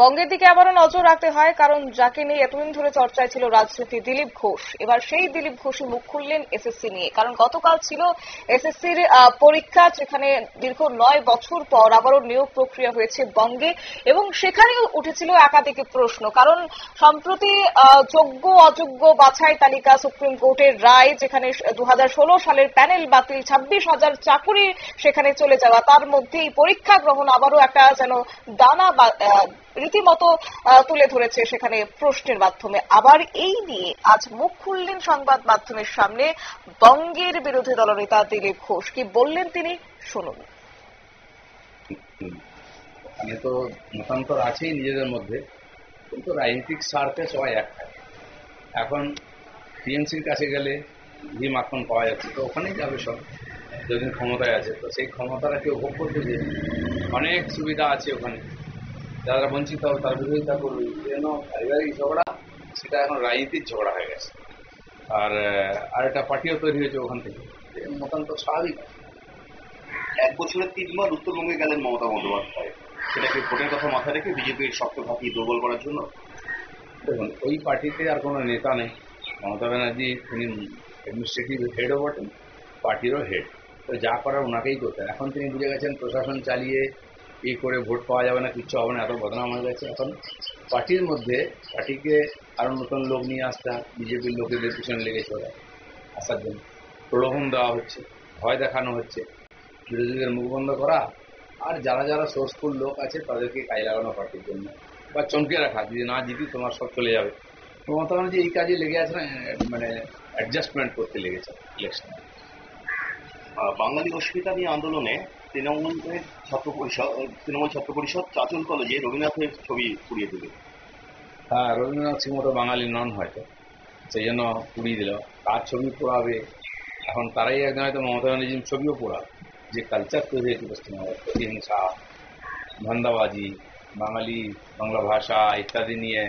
বঙ্গের দিকে আবারও নজর রাখতে হয়, কারণ যাকে নিয়ে এতদিন ধরে চর্চায় ছিল রাজনীতি, দিলীপ ঘোষ। এবার সেই দিলীপ ঘোষই মুখ খুললেন এসএসসি নিয়ে, কারণ গতকাল ছিল এসএসসির পরীক্ষা, যেখানে দীর্ঘ 9 বছর পর আবারও নিয়োগ প্রক্রিয়া হয়েছে বঙ্গে, এবং সেখানেও উঠেছিল একাধিক প্রশ্ন। কারণ সম্প্রতি যোগ্য অযোগ্য বাছাই তালিকা, সুপ্রিম কোর্টের রায়, যেখানে 2016 সালের প্যানেল বাতিল, 26,000 চাকুরি সেখানে চলে যাওয়া, তার মধ্যেই পরীক্ষা গ্রহণ আবারও একটা যেন দানা রীতিমতো তুলে ধরেছে সেখানে প্রশ্নের মাধ্যমে। আবার এই নিয়ে আজ মুখ খুললেন সংবাদ মাধ্যমের সামনে বঙ্গের বিরোধী দলনেতা দিলীপ ঘোষ। কি বললেন তিনি, শুনুন। এখানে তো মতান্তর আছেই নিজেদের মধ্যে, কিন্তু রাজনৈতিক স্বার্থে সবাই এক থাকে। এখন টিএমসির কাছে গেলে ঘি মাখন পাওয়া যাচ্ছে, তো ওখানেই যাবে সব, যদিন ক্ষমতায় আছে। তো সেই ক্ষমতাটা কেউ ভোগ করতে যে অনেক সুবিধা আছে ওখানে, যারা বঞ্চিত হবে তার বিরোধিতা করবে। যেন পারিবারিক ঝগড়া, সেটা এখন রাজনীতির ঝগড়া হয়ে গেছে। আর একটা পার্টিও তৈরি হয়েছে ওখান থেকে, মতান্তর স্বাভাবিক। 1 বছরের 3 বার উত্তরবঙ্গে গেলেন মমতা বন্দ্যোপাধ্যায়, সেটাকে ভোটের কথা মাথায় রেখে বিজেপির শক্ত ঘাঁটি দুর্বল করার জন্য। দেখুন, ওই পার্টিতে আর কোনো নেতা নেই। মমতা ব্যানার্জি তিনি অ্যাডমিনিস্ট্রেটিভ হেডও বটেন, পার্টিরও হেড, তো যা করার ওনাকেই করতেন। এখন তিনি বুঝে গেছেন প্রশাসন চালিয়ে করে ভোট পাওয়া যাবে না, কিচ্ছু হবে না, এত বদনাম হয়ে গেছে। এখন পার্টির মধ্যে পার্টিকে আরো নতুন লোক নিয়ে আসতে হয়, বিজেপির লোকেদের পিছনে লেগে চলে আসার জন্য প্রলোভন দেওয়া হচ্ছে, ভয় দেখানো হচ্ছে, বিরোধীদের মুখ বন্ধ করা, আর যারা যারা সোর্সফুল লোক আছে তাদেরকে কাজে লাগানো পার্টির জন্য, বা চমকে রাখা, যদি না জিতি তোমার সব চলে যাবে। মমতা ব্যানার্জি এই কাজে লেগে আছে না, মানে অ্যাডজাস্টমেন্ট করতে লেগেছে ইলেকশনে। বাঙালি অস্মিতা নিয়ে আন্দোলনে তৃণমূল ছাত্র পরিষদ চাচল কলেজে রবীন্দ্রনাথের ছবি পুড়িয়ে দিল। হ্যাঁ, রবীন্দ্রনাথ সিং মতো বাঙালি নন হয়তো, সেই জন্য পুড়িয়ে দিল। কার ছবি পোড়াবে এখন, তারাই একদম হয়তো মমতা ব্যানার্জির ছবিও পোড়াবে। যে কালচার তৈরি হয়েছে পশ্চিমবঙ্গের, প্রতিহিংসা, ধান্দাবাজি, বাঙালি বাংলা ভাষা ইত্যাদি নিয়ে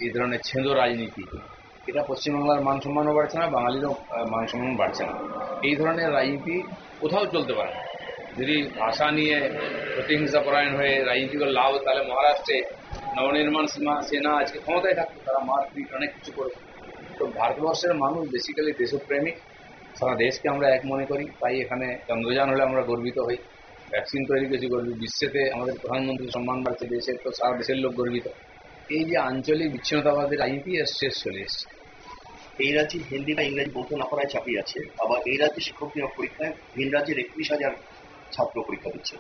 এই ধরনের ছেঁদো রাজনীতি, এটা পশ্চিমবাংলার মান সম্মানও বাড়ছে না, বাঙালিরও মান সম্মান বাড়ছে না। এই ধরনের রাজনীতি কোথাও চলতে পারে না। যদি ভাষা নিয়ে প্রতিহিংসা পরায়ণ হয়ে রাজনীতি করে লাভ, তাহলে মহারাষ্ট্রে নবনির্মাণ সেনা আজকে ক্ষমতায় থাকতো, তারা মারপিট অনেক কিছু করেছে। তো ভারতবর্ষের মানুষ বেসিক্যালি দেশপ্রেমিক, সারা দেশকে আমরা এক মনে করি, তাই এখানে চন্দ্রযান হলে আমরা গর্বিত হই, ভ্যাকসিন তৈরি করেছি গর্বিত, বিশ্বেতে আমাদের প্রধানমন্ত্রী সম্মান বাড়ছে, দেশের তো সারা দেশের লোক গর্বিত। এই যে আঞ্চলিক বিচ্ছিন্নতাবাদের রাজনীতি শেষ চলে এসছে। এই রাজ্যে হিন্দি বা ইংরেজি বলতে না পারায় চাপিয়ে আছে, আবার এই রাজ্যে শিক্ষক নিয়োগ পরীক্ষায় ভিন রাজ্যের 31,000 ছাত্র পরীক্ষা দিচ্ছে।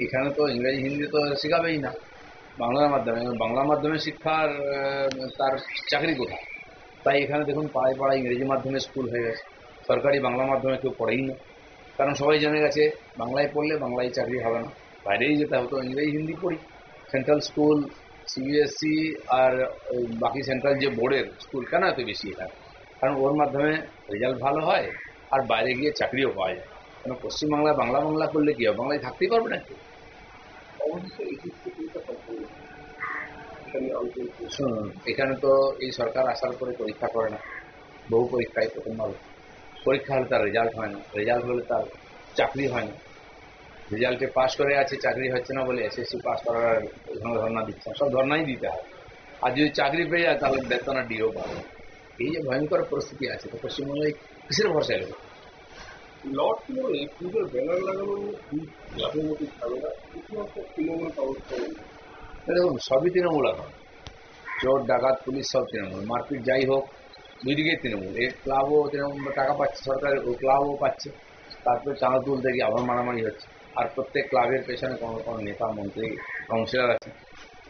এখানে তো ইংরেজি হিন্দি তো শেখাবেই না, বাংলার মাধ্যমে। বাংলা মাধ্যমে শিক্ষার তার চাকরি কোথায়? তাই এখানে দেখুন পাড়ায় পাড়ায় ইংরেজি মাধ্যমে স্কুল হয়ে গেছে, সরকারি বাংলা মাধ্যমে কেউ পড়েই না, কারণ সবাই জেনে গেছে বাংলায় পড়লে বাংলায় চাকরি হবে না, বাইরেই যেতে হতো। ইংরেজি হিন্দি পড়ি, সেন্ট্রাল স্কুল, সিবিএসসি আর বাকি সেন্ট্রাল যে বোর্ডের স্কুল কেন এত বেশি এখানে? কারণ ওর মাধ্যমে রেজাল্ট ভালো হয় আর বাইরে গিয়ে চাকরিও পাওয়া যায়। কেন পশ্চিমবাংলায় বাংলা করলে কি হবে, বাংলায় থাকতেই পারবে না কেউ। শুনুন, এখানে তো এই সরকার আসার পরে পরীক্ষা করে না, বহু পরীক্ষায় প্রথমবার পরীক্ষা হলে তার রেজাল্ট হয় না, রেজাল্ট হলে তার চাকরি হয় না, রেজাল্টে পাস করে আছে চাকরি হচ্ছে না বলে এসএসসি পাস করার ধর্ণা দিচ্ছে, সব ধর্ণাই দিতে হয়। আর যদি চাকরি পেয়ে যায় তাহলে বেতন আর ডিও পাবে। এই যে ভয়ঙ্কর পরিস্থিতি আছে, তো পশ্চিমবঙ্গে কিসের ভরসায় গেল? দেখুন, সবই তৃণমূল এখন, চোর ডাকাত পুলিশ সব তৃণমূল, মারপিট যাই হোক দুই দিকেই তৃণমূল। এর ক্লাবও তৃণমূল টাকা পাচ্ছে, সরকারের ও ক্লাবও পাচ্ছে, তারপরে চাঁদা তুলতে গিয়ে আবার মারামারি হচ্ছে। আর প্রত্যেক ক্লাবের পেছনে কোনো কোনো নেতা মন্ত্রী কাউন্সিলর আছে,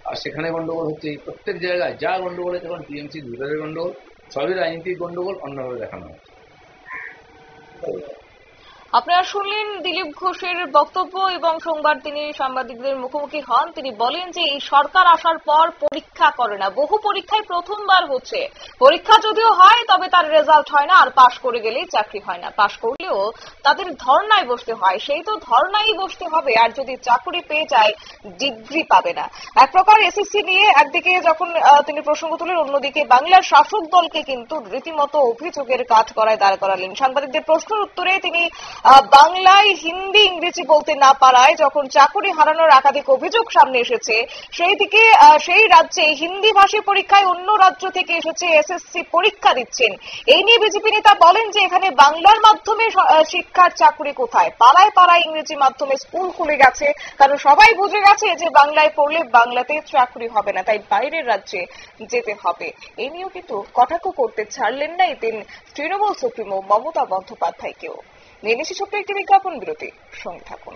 আর সেখানে গন্ডগোল হচ্ছে। প্রত্যেক জায়গায় যা গন্ডগোল হচ্ছে, এখন টিএমসির ভিতরের গন্ডগোল, সবই রাজনীতিক গন্ডগোল, অন্যভাবে দেখানো হচ্ছে। আপনারা শুনলেন দিলীপ ঘোষের বক্তব্য, এবং সোমবার তিনি সাংবাদিকদের মুখোমুখি হন। তিনি বলেন যে এই সরকার আসার পর পরীক্ষা করে না, বহু পরীক্ষায় প্রথমবার হচ্ছে, পরীক্ষা যদিও হয় তবে তার রেজাল্ট হয় না, আর পাশ করে গেলেই চাকরি হয় না, পাশ করলেও তাদের ধর্নায় বসতে হয়, সেই তো ধর্নায় বসতে হবে, আর যদি চাকরি পেয়ে যায় ডিগ্রি পাবে না। এক প্রকার এসএসসি নিয়ে একদিকে যখন তিনি প্রসঙ্গ তুলেন, অন্যদিকে বাংলার শাসক দলকে কিন্তু রীতিমতো অভিযোগের কাঠগড়ায় দাঁড় করালেন। সাংবাদিকদের প্রশ্নের উত্তরে তিনি বাংলায় হিন্দি ইংরেজি বলতে না পারায় যখন চাকুরি হারানোর একাধিক অভিযোগ সামনে এসেছে, সেই রাজ্যে হিন্দি ভাষী পরীক্ষায় অন্য রাজ্য থেকে এসেছে এসএসসি পরীক্ষা দিচ্ছেন। এই নিয়ে বিজেপি নেতা বলেন যে এখানে বাংলার মাধ্যমে শিক্ষার চাকুরি কোথায়? পাড়ায় পাড়ায় ইংরেজি মাধ্যমে স্কুল খুলে গেছে, কারণ সবাই বুঝে গেছে যে বাংলায় পড়লে বাংলাতে চাকুরি হবে না, তাই বাইরের রাজ্যে যেতে হবে। এই নিয়েও কিন্তু কটাক্ষ করতে ছাড়লেন না এদিন তৃণমূল সুপ্রিমো মমতা বন্দ্যোপাধ্যায়কেও। নিয়ে নিচ্ছি ছোট্ট একটি বিজ্ঞাপন বিরতি, সঙ্গে থাকুন।